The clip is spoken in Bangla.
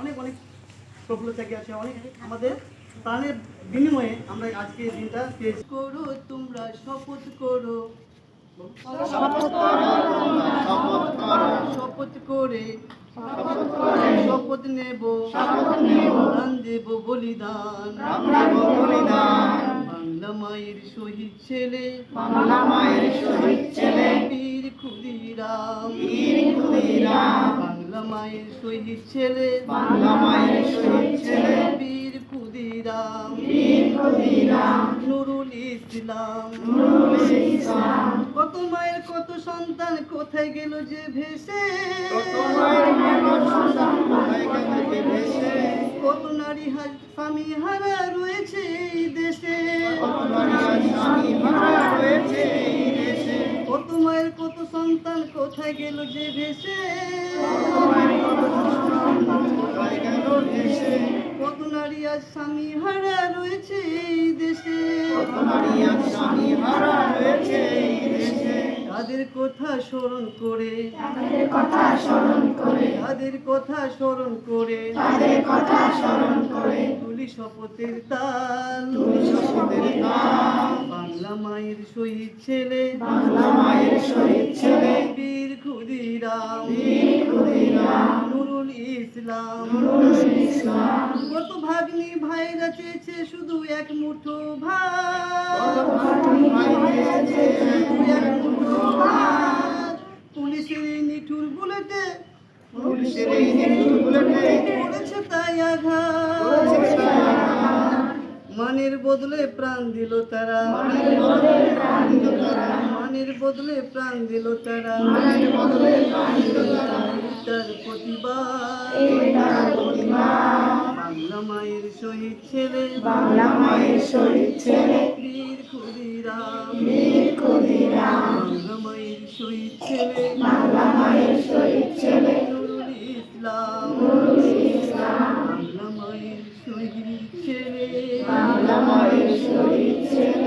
অনেক অনেক প্রফুল্ল থেকে আছে, অনেক আমাদের প্রাণের বিনিময়ে আমরা আজকে এই দিনটা পেয়েছি। করো তোমরা শপথ করো, শপথ করে শপথ নেব, প্রাণ দেব বলিদান, বাংলা মায়ের শহীদ ছেলে, বীর ক্ষুদিরাম, বাংলা মায়ের শহীদ ছেলে, বীর ক্ষুদিরাম, নুরুল ইসলাম। কত মায়ের কত সন্তান কোথায় গেল যে ভেসে, কত নারী স্বামী হারা রয়েছে এই দেশে, কত মায়ের কত সন্তান কোথায় গেল যে ভেসে, কত নারী আজ স্বামী হারা রয়েছে এই দেশে, তাদের কথা স্মরণ করে, তাদের কথা স্মরণ করে তুলি শপথের তাল, বাংলা মায়ের শহীদ ছেলে, বীর ক্ষুদিরাম, নুরুল ইসলাম। কত ভাগ্নি ভাইরা চেয়েছে শুধু এক মুঠো ভাত, পুলিশের এই নিঠুর বুলেটে করেছে তাই আঘাত, মানের বদলে প্রাণ দিল তারা, মানের বদলে প্রাণ দিল তারা, তার প্রতিবাদ বাংলা মায়ের শহীদ ছেলে, বীর ক্ষুদিরাম, বাংলা মায়ের শহীদ ছেলে, নুরুল ইসলাম, বাংলা মায়ের শহীদ ছেলে।